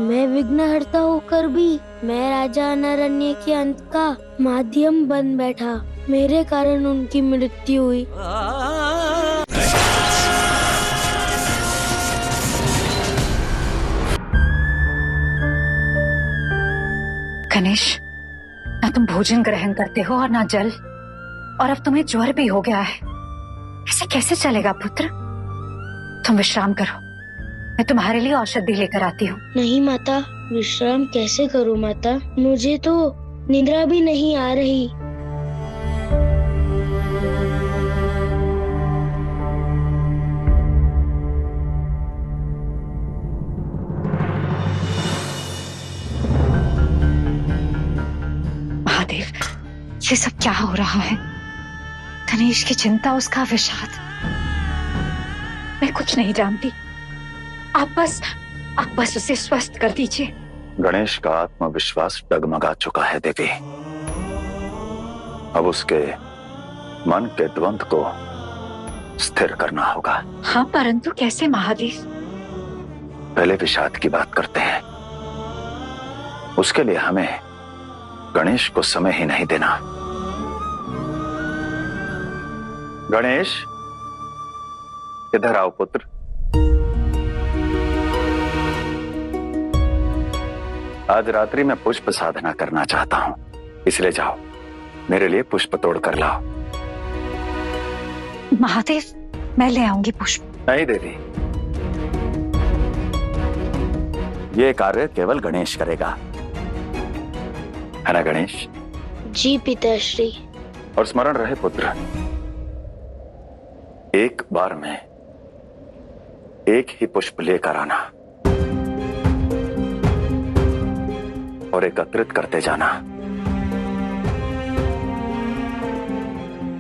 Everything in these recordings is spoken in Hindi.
मैं विघ्नहर्ता होकर भी मैं राजा अनारण्य के अंत का माध्यम बन बैठा। मेरे कारण उनकी मृत्यु हुई। गणेश, ना तुम भोजन ग्रहण करते हो और ना जल, और अब तुम्हें ज्वर भी हो गया है। ऐसे कैसे चलेगा पुत्र? तुम विश्राम करो, मैं तुम्हारे लिए औषधि लेकर आती हूँ। नहीं माता, विश्राम कैसे करूँ माता? मुझे तो निद्रा भी नहीं आ रही। महादेव, ये सब क्या हो रहा है? गणेश की चिंता, उसका विषाद, मैं कुछ नहीं जानती। आप बस उसे स्वस्थ कर दीजिए। गणेश का आत्मविश्वास डगमगा चुका है देवी। अब उसके मन के द्वंद को स्थिर करना होगा। हाँ, परंतु कैसे महादेव? पहले विषाद की बात करते हैं। उसके लिए हमें गणेश को समय ही नहीं देना। गणेश, इधर आओ पुत्र। आज रात्रि में पुष्प साधना करना चाहता हूं, इसलिए जाओ मेरे लिए पुष्प तोड़ कर लाओ। महादेव, मैं ले आऊंगी पुष्प। नहीं देवी, ये कार्य केवल गणेश करेगा, है ना गणेश? जी पिताश्री। और स्मरण रहे पुत्र, एक बार में एक ही पुष्प लेकर आना और एकत्रित करते जाना।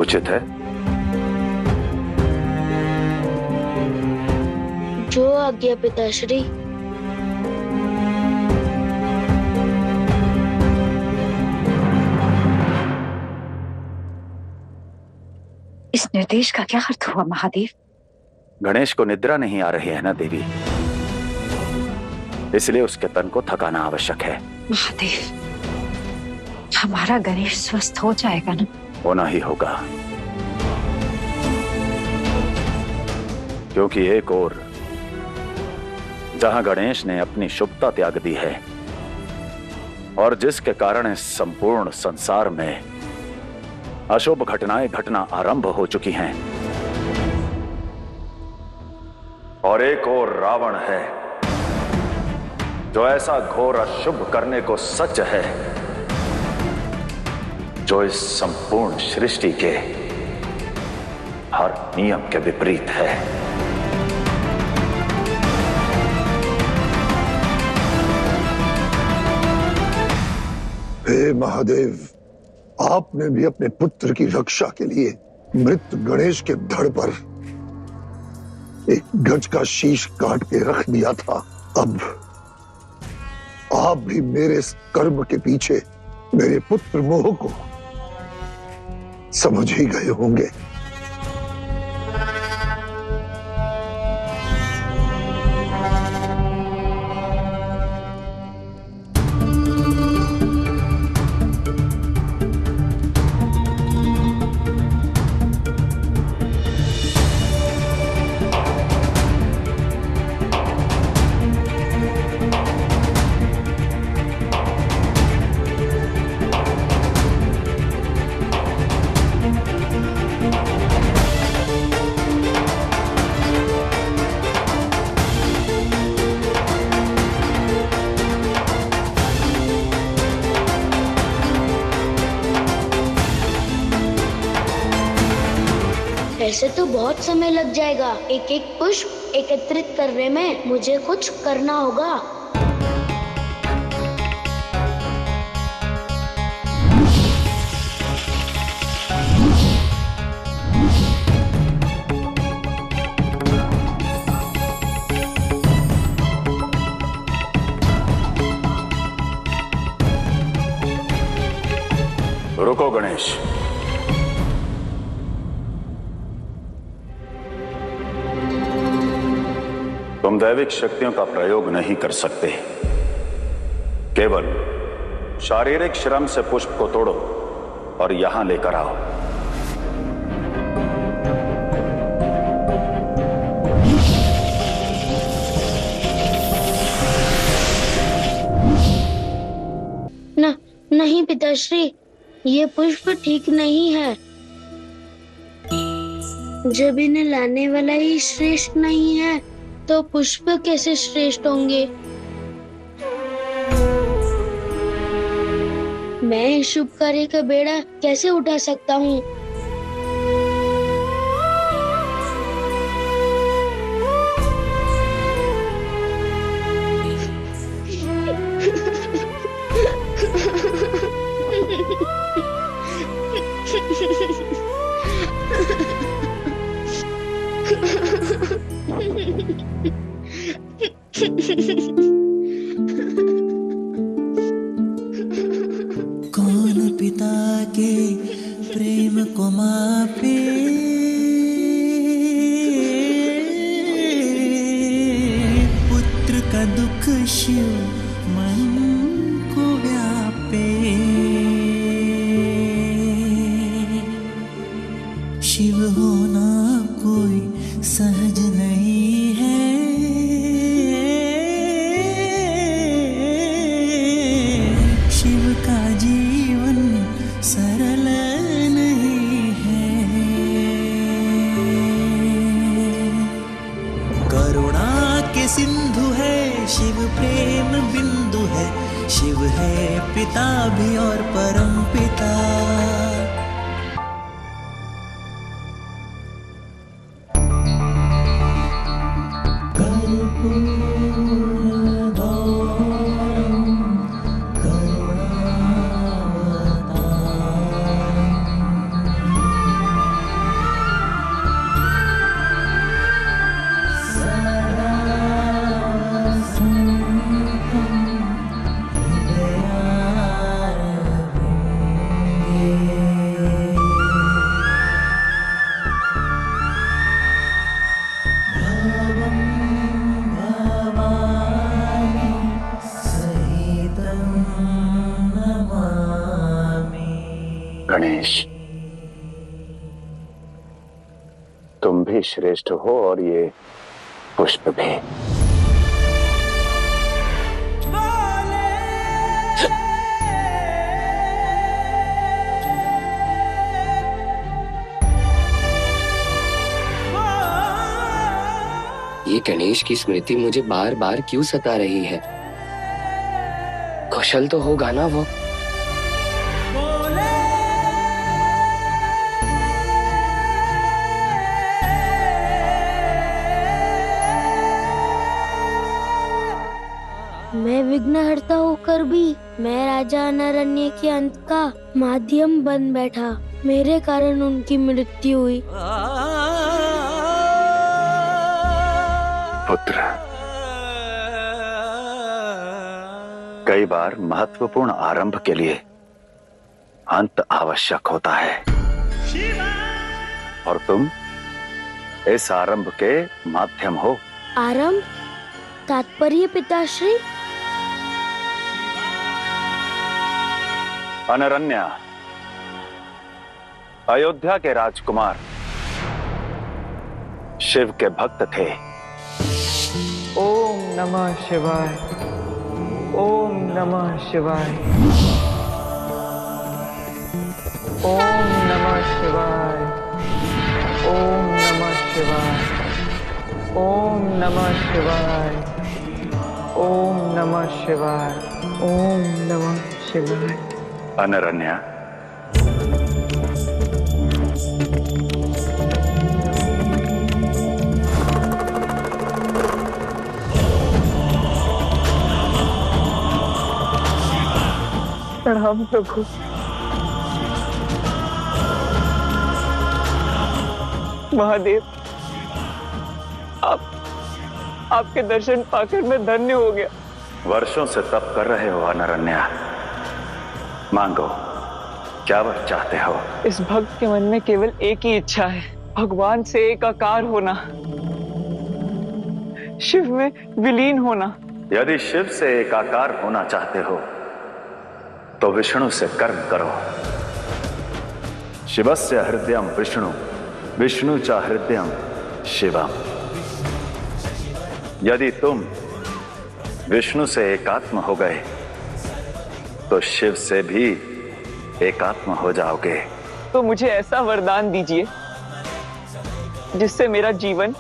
उचित है? जो आज्ञा पिताश्री। इस निर्देश का क्या अर्थ हुआ महादेव? गणेश को निद्रा नहीं आ रही है ना देवी, इसलिए उसके तन को थकाना आवश्यक है। महादेव, हमारा गणेश स्वस्थ हो जाएगा ना? होना ही होगा, क्योंकि एक और जहां गणेश ने अपनी शुभता त्याग दी है और जिसके कारण इस संपूर्ण संसार में अशुभ घटनाएं घटना आरंभ हो चुकी हैं, और एक और रावण है जो ऐसा घोर अशुभ करने को सच है जो इस संपूर्ण सृष्टि के हर नियम के विपरीत है। हे महादेव, आपने भी अपने पुत्र की रक्षा के लिए मृत गणेश के धड़ पर एक गज का शीश काट के रख दिया था। अब आप भी मेरे इस कर्म के पीछे मेरे पुत्र मोह को समझ ही गए होंगे। ऐसे तो बहुत समय लग जाएगा। एक एक पुष्प एकत्रित करने में मुझे कुछ करना होगा। रुको गणेश, तुम दैविक शक्तियों का प्रयोग नहीं कर सकते, केवल शारीरिक श्रम से पुष्प को तोड़ो और यहां लेकर आओ। नहीं पिताश्री, ये पुष्प ठीक नहीं है। जब इन्हें लाने वाला ही श्रेष्ठ नहीं है तो पुष्प कैसे श्रेष्ठ होंगे? मैं इस शुभ कार्य का बेड़ा कैसे उठा सकता हूँ? कौन पिता के प्रेम को मापे, पुत्र का दुख शिव मन को व्यापे। शिव होना कोई सहज नहीं है, शिव का जीवन सरल नहीं है। करुणा के सिंधु है शिव, प्रेम बिंदु है शिव, है पिता भी और परम पिता। गणेश, तुम भी श्रेष्ठ हो और ये पुष्प भी। ये गणेश की स्मृति मुझे बार बार क्यों सता रही है? कुशल तो होगा ना वो? मैं विघ्नहर्ता होकर भी मैं राजा अनारण्य के अंत का माध्यम बन बैठा। मेरे कारण उनकी मृत्यु हुई। पुत्र, कई बार महत्वपूर्ण आरंभ के लिए अंत आवश्यक होता है और तुम इस आरंभ के माध्यम हो। आरंभ? तात्पर्य पिताश्री? अनारण्य अयोध्या के राजकुमार शिव के भक्त थे। ओम नमः शिवाय, ओम नमः शिवाय, ओम नमः शिवाय, ओम नमः शिवाय, ओम नमः शिवाय, ओम नमः शिवाय, ओम नमः शिवाय। अनारण्य, प्रणाम प्रभु। महादेव, आपके दर्शन पाकर मैं धन्य हो गया। वर्षों से तप कर रहे हो अनारण्य, मांगो, क्या वर चाहते हो? इस भक्त के मन में केवल एक ही इच्छा है, भगवान से एकाकार होना, शिव में विलीन होना। यदि शिव से एकाकार होना चाहते हो तो विष्णु से कर्म करो। शिवस्य हृदयम विष्णु, विष्णु च हृदयम शिवम। यदि तुम विष्णु से एकात्म हो गए तो शिव से भी एकात्म हो जाओगे। तो मुझे ऐसा वरदान दीजिए जिससे मेरा जीवन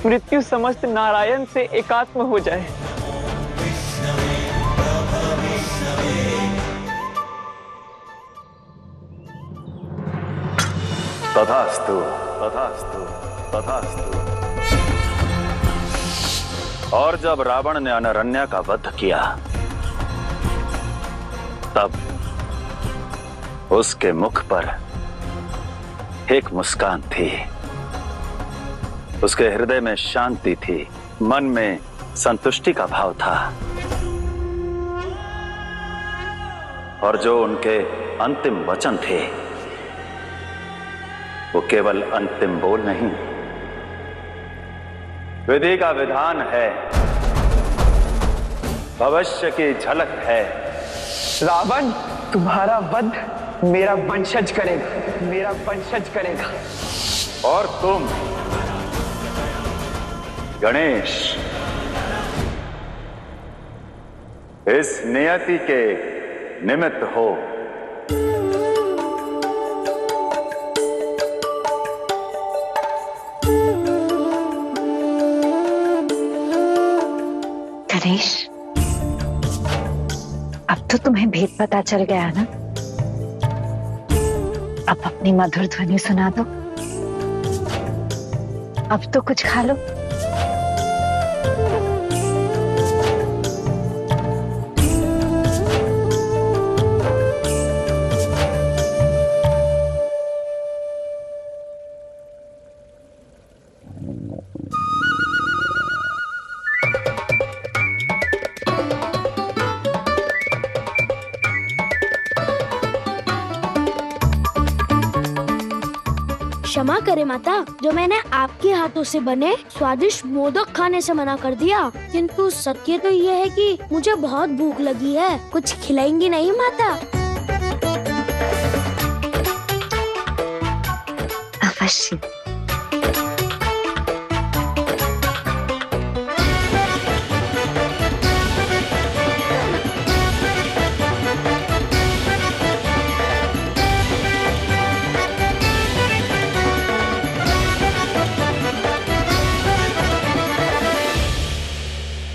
मृत्यु समस्त नारायण से एकात्म हो जाए। तथास्तु, तथास्तु, तथास्तु। और जब रावण ने अनरण्या का वध किया तब उसके मुख पर एक मुस्कान थी, उसके हृदय में शांति थी, मन में संतुष्टि का भाव था। और जो उनके अंतिम वचन थे वो केवल अंतिम बोल नहीं, विधि का विधान है, भविष्य की झलक है। रावण, तुम्हारा वध मेरा वंशज करेगा, मेरा वंशज करेगा। और तुम गणेश इस नियति के निमित्त हो। गणेश, अब तो तुम्हें भेद पता चल गया ना। अब अपनी मधुर ध्वनि सुना दो। अब तो कुछ खा लो। क्षमा करे माता, जो मैंने आपके हाथों से बने स्वादिष्ट मोदक खाने से मना कर दिया। किंतु सत्य तो यह है कि मुझे बहुत भूख लगी है। कुछ खिलाएंगी नहीं माता? अवश्य।